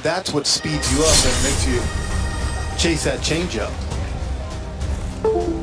that's what speeds you up and makes you chase that changeup.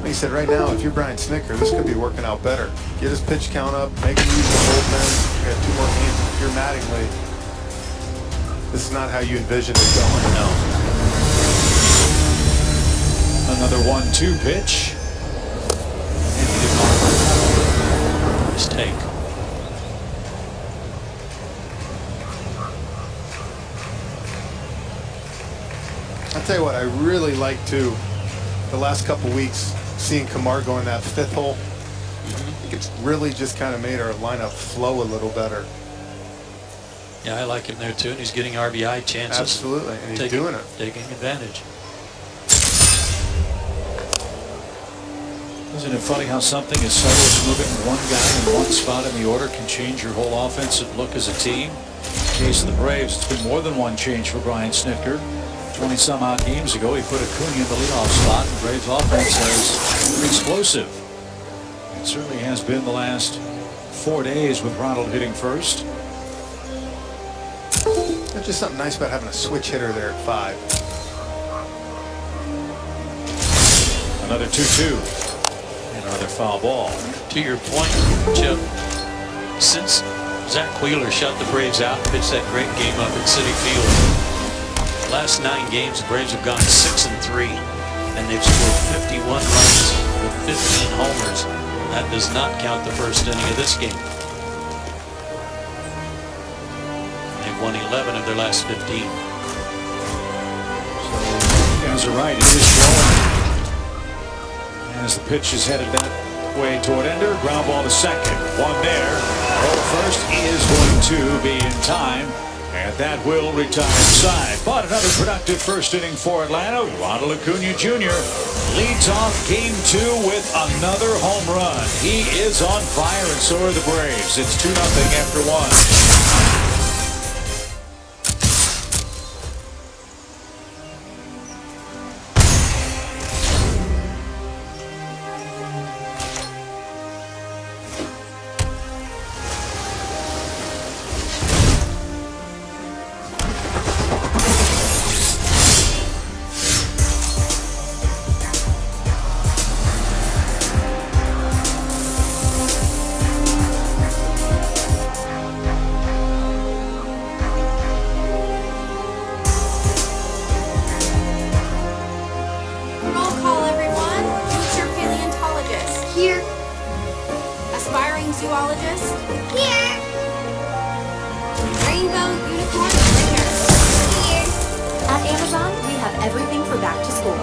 Like I said, right now, if you're Brian Snitker, this could be working out better. Get his pitch count up, make him use the bullpen. You got 2 more games. If you're Mattingly, this is not how you envision it going. No. Another 1-2 pitch. And he did not. Mistake. I'll tell you what, I really like too, the last couple weeks, seeing Camargo in that 5th hole. I think it's really just kind of made our lineup flow a little better. Yeah, I like him there too, and he's getting RBI chances. Absolutely, and he's doing it. Taking advantage. Isn't it funny how something as subtle as moving one guy in one spot in the order can change your whole offensive look as a team? In the case of the Braves, it's been more than one change for Brian Snitker. 20-some-odd games ago, he put Acuna in the leadoff spot, and Braves offense has been explosive. It certainly has been the last 4 days with Ronald hitting first. There's just something nice about having a switch hitter there at 5. Another 2-2. And another foul ball. To your point, Chip, since Zach Wheeler shut the Braves out and pitched that great game up at Citi Field, last 9 games, the Braves have gone 6-3, and they've scored 51 runs with 15 homers. That does not count the first inning of this game. They've won 11 of their last 15. So, you guys are right. It is flowing. As the pitch is headed that way toward Ender, ground ball to second. One there. Roll first is going to be in time. And that will retire inside. But another productive first inning for Atlanta. Ronald Acuna Jr. leads off game 2 with another home run. He is on fire, and so are the Braves. It's 2-0 after 1. Zoologist? Here. Rainbow unicorn ringer? Here. At Amazon, we have everything for back to school.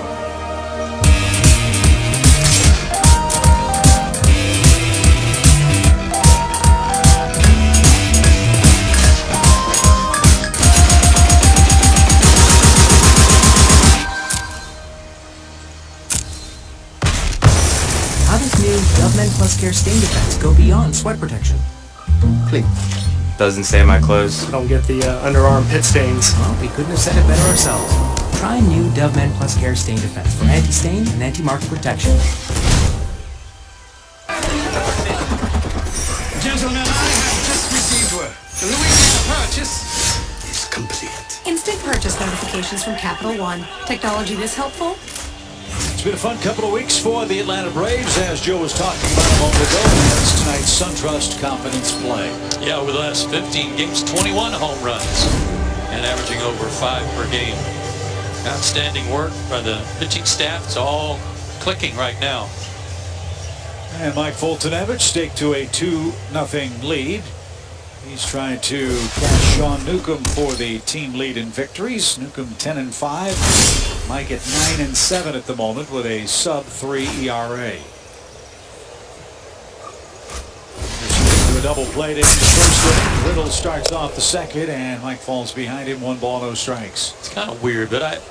How does new GovMed Plus Care stain defense go beyond sweat protection? Clean. Doesn't stain my clothes. Don't get the underarm pit stains. Well, we couldn't have said it better ourselves. Try new GovMed Plus Care stain defense for anti-stain and anti-mark protection. Gentlemen, I have just received word. The Louisiana purchase is complete. Instant purchase notifications from Capital One. Technology this helpful? It's been a fun couple of weeks for the Atlanta Braves, as Joe was talking about a moment ago. That's tonight's SunTrust Confidence Play. Yeah, over the last 15 games, 21 home runs and averaging over 5 per game. Outstanding work by the pitching staff. It's all clicking right now. And Mike Fultonevich staked to a 2-0 lead. He's trying to catch Sean Newcomb for the team lead in victories. Newcomb 10-5. Mike at 9-7 at the moment with a sub-3 ERA. To a double play to end the first inning. Riddle starts off the second, and Mike falls behind him. 1 ball, no strikes. It's kind of weird, but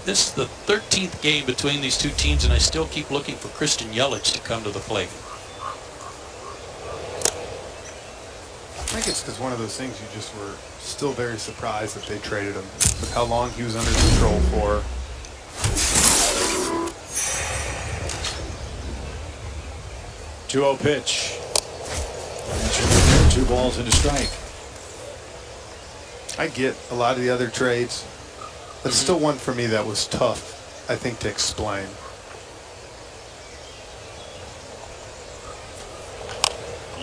this is the 13th game between these two teams, and I still keep looking for Christian Yelich to come to the plate. I think it's because one of those things you just were still very surprised that they traded him. With how long he was under control for. 2-0 pitch. 2 balls and a strike. I get a lot of the other trades, but still one for me that was tough, I think, to explain.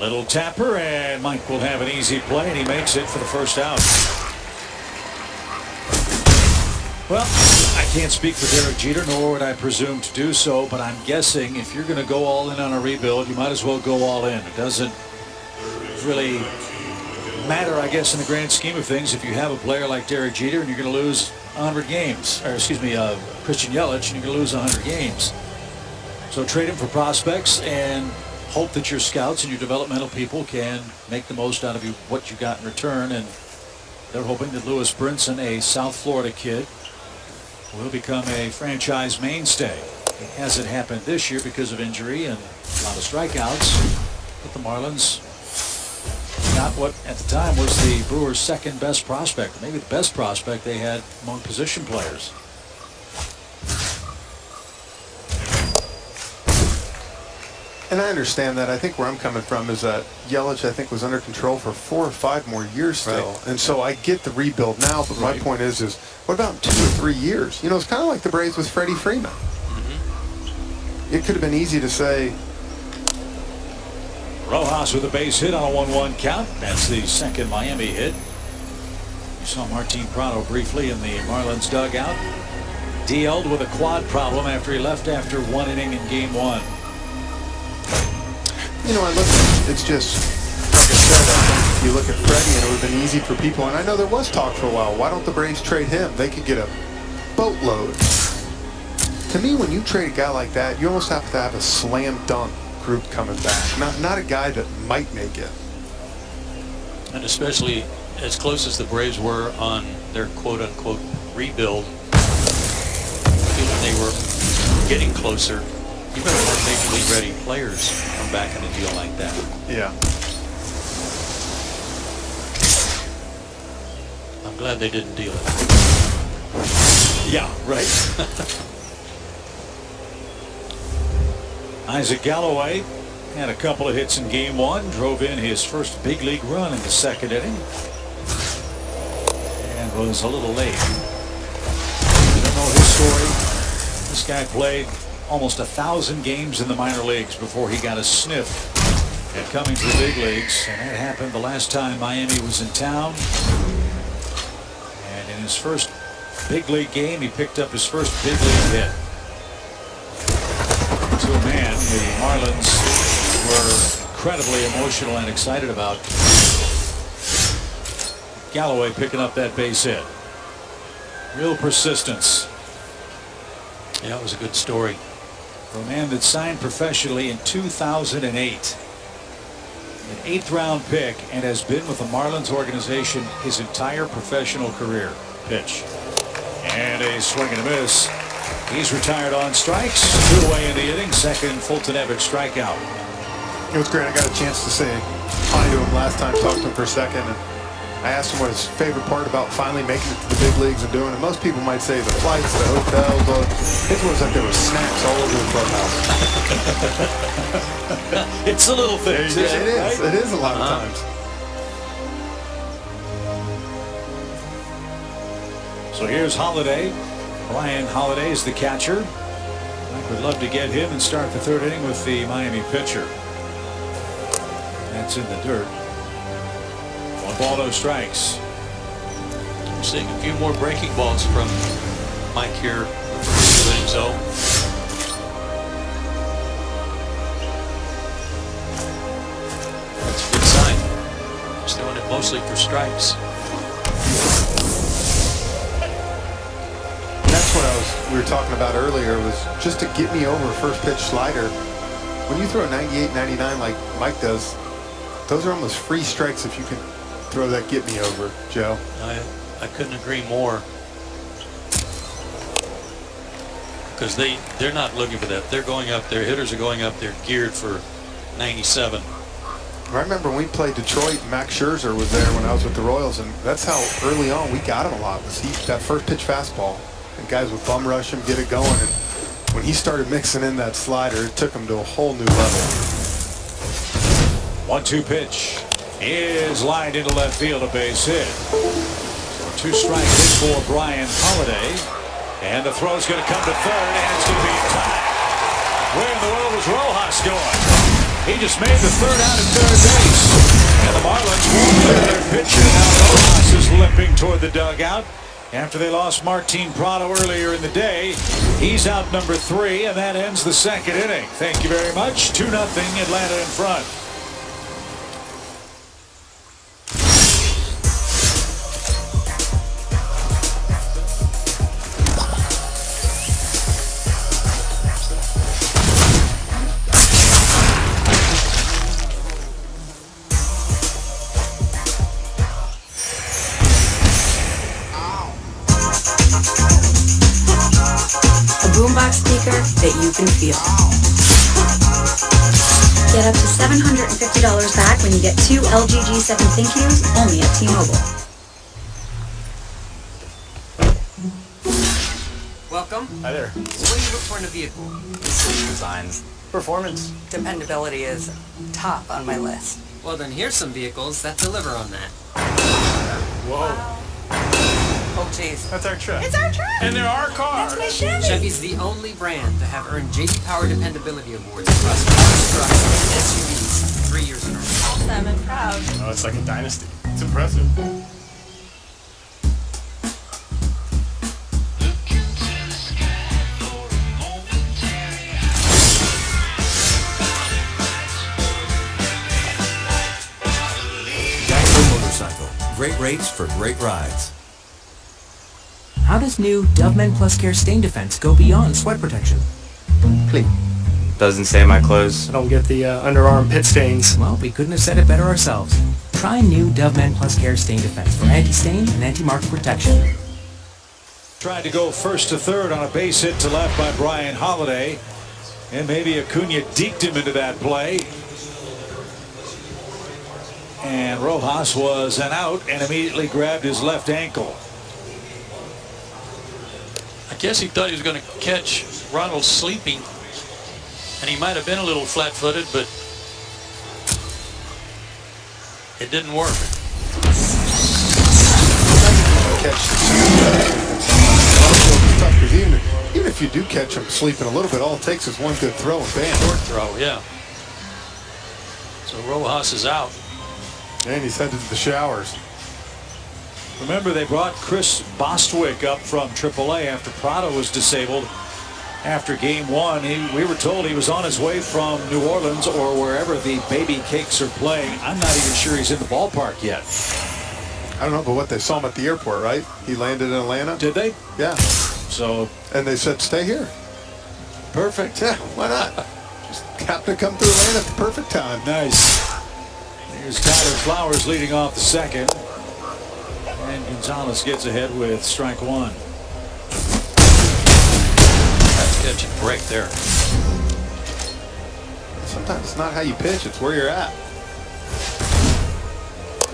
Little tapper, and Mike will have an easy play, and he makes it for the first out. Well, I can't speak for Derek Jeter, nor would I presume to do so, but I'm guessing if you're going to go all in on a rebuild, you might as well go all in. It doesn't really matter, I guess, in the grand scheme of things, if you have a player like Derek Jeter and you're going to lose 100 games, or excuse me, Christian Yelich, and you're going to lose 100 games. So trade him for prospects and hope that your scouts and your developmental people can make the most out of what you got in return. And they're hoping that Lewis Brinson, a South Florida kid, will become a franchise mainstay. It hasn't happened this year because of injury and a lot of strikeouts, but the Marlins got what at the time was the Brewers' second best prospect, maybe the best prospect they had among position players. And I understand that. I think where I'm coming from is that Yelich, I think, was under control for 4 or 5 more years still. Right. And so I get the rebuild now, but my point is what about in 2 or 3 years? You know, it's kind of like the Braves with Freddie Freeman. It could have been easy to say. Rojas with a base hit on a 1-1 count. That's the second Miami hit. You saw Martin Prado briefly in the Marlins dugout. DL'd with a quad problem after he left after 1 inning in Game 1. You know, I look at it, it's just, like I said, you look at Freddie and it would have been easy for people, and I know there was talk for a while, why don't the Braves trade him? They could get a boatload. To me, when you trade a guy like that, you almost have to have a slam dunk group coming back, not a guy that might make it. And especially as close as the Braves were on their quote-unquote rebuild, when they were getting closer, you better let Major League ready players come back in a deal like that. Yeah. I'm glad they didn't deal it. Yeah, right. Isaac Galloway had a couple of hits in Game 1, drove in his first big league run in the second inning, and was a little late. You don't know his story. This guy played almost 1,000 games in the minor leagues before he got a sniff at coming to the big leagues, and that happened the last time Miami was in town. And in his first big league game, he picked up his first big league hit. To a man the Marlins were incredibly emotional and excited about. Galloway picking up that base hit. Real persistence. Yeah, it was a good story. For a man that signed professionally in 2008. An 8th round pick and has been with the Marlins organization his entire professional career. Pitch. And a swing and a miss. He's retired on strikes. 2 away in the inning. Second Fulton-Everett strikeout. It was great. I got a chance to say hi to him last time, talked to him for a second, and I asked him what his favorite part about finally making it to the big leagues and doing it. Most people might say the flights, the hotels. His was like there were snacks all over the clubhouse. It's a little thing. It is. Right? It is a lot of times. So here's Holiday. Ryan Holiday is the catcher. I would love to get him and start the 3rd inning with the Miami pitcher. That's in the dirt. 1 ball, no strikes. I'm seeing a few more breaking balls from Mike here. 2 innings, though. That's a good sign. He's doing it mostly for strikes. That's what we were talking about earlier, was just to get me over first pitch slider. When you throw a 98, 99 like Mike does, those are almost free strikes if you can throw that get me over, Joe. I couldn't agree more. Because they're not looking for that. They're going up there. Hitters are going up there geared for 97. I remember when we played Detroit, Max Scherzer was there when I was with the Royals, and that's how early on we got him a lot, was that first pitch fastball. And guys would bum rush him, get it going, and when he started mixing in that slider, it took him to a whole new level. 1-2 pitch is lined into left field, a base hit. 2-strike hit for Brian Holiday. And the throw's going to come to third, and it's going to be in time. Where in the world was Rojas going? He just made the third out at third base. And the Marlins won't clear their pitcher. Now Rojas is limping toward the dugout. After they lost Martin Prado earlier in the day, he's out number 3, and that ends the second inning. Thank you very much. 2-0 Atlanta in front. Boombox speaker that you can feel. Get up to $750 back when you get 2 LG G7 ThinQ only at T-Mobile. Welcome. Hi there. So what do you look for in a vehicle? Sleek designs. Performance. Dependability is top on my list. Well, then here's some vehicles that deliver on that. Whoa. Oh, geez. That's our truck. It's our truck. And there are cars. That's my Chevy. Chevy's the only brand to have earned J.D. Power Dependability Awards across cars, trucks, and SUVs 3 years in a row. Awesome and proud. Oh, it's like a dynasty. It's impressive. Motorcycle. Great rates for great rides. How does new Dove Men Plus Care Stain Defense go beyond sweat protection? Clean. Doesn't say my clothes. I don't get the underarm pit stains. Well, we couldn't have said it better ourselves. Try new Dove Men Plus Care Stain Defense for anti-stain and anti-mark protection. Tried to go first to third on a base hit to left by Brian Holiday. And maybe Acuna deked him into that play. And Rojas was an out and immediately grabbed his left ankle. I guess he thought he was going to catch Ronald sleeping, and he might have been a little flat-footed, but it didn't work. Catch it's tough because even if you do catch him sleeping a little bit, all it takes is one good throw and bam. Short throw, yeah. So Rojas is out. And he's headed to the showers. Remember, they brought Chris Bostwick up from AAA after Prado was disabled after Game 1. We were told he was on his way from New Orleans or wherever the Baby Cakes are playing. I'm not even sure he's in the ballpark yet. I don't know, but what, they saw him at the airport, right? He landed in Atlanta. Did they? Yeah. So. And they said, stay here. Perfect. Yeah, why not? Just happened to come through Atlanta at the perfect time. Nice. Here's Tyler Flowers leading off the second. And Gonzalez gets ahead with strike 1. That's catch and break there. Sometimes it's not how you pitch, it's where you're at.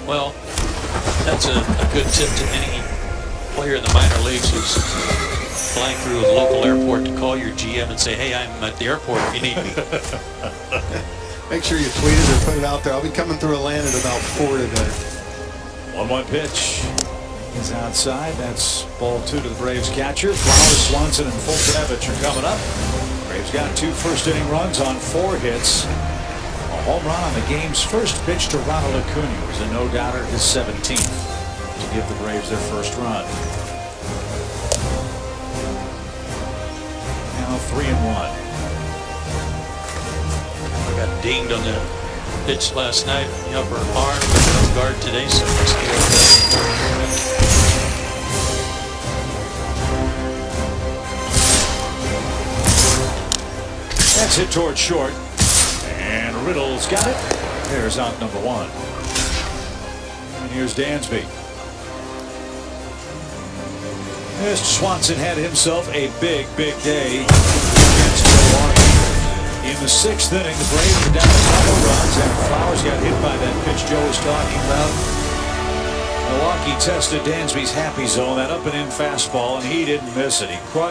Well, that's a good tip to any player in the minor leagues who's flying through a local airport to call your GM and say, hey, I'm at the airport if you need me. Make sure you tweet it or put it out there. I'll be coming through Atlanta at about 4 today. 1-1 pitch. He's outside. That's ball 2 to the Braves catcher. Flowers, Swanson, and Fultonevich are coming up. Braves got 2 first-inning runs on 4 hits. A home run on the game's first pitch to Ronald Acuna. It was a no-doubter, his 17th, to give the Braves their first run. Now 3-1. I got dinged on the pitch last night in the upper arm, but no guard today, so let's get it. That's hit toward short. And Riddle's got it. There's out number 1. And here's Dansby. Mr. Swanson had himself a big day against Milwaukee. In the 6th inning, the Braves were down a couple runs after Flowers got hit by that pitch Joe was talking about. Milwaukee tested Dansby's happy zone, that up and in fastball, and he didn't miss it. He crushed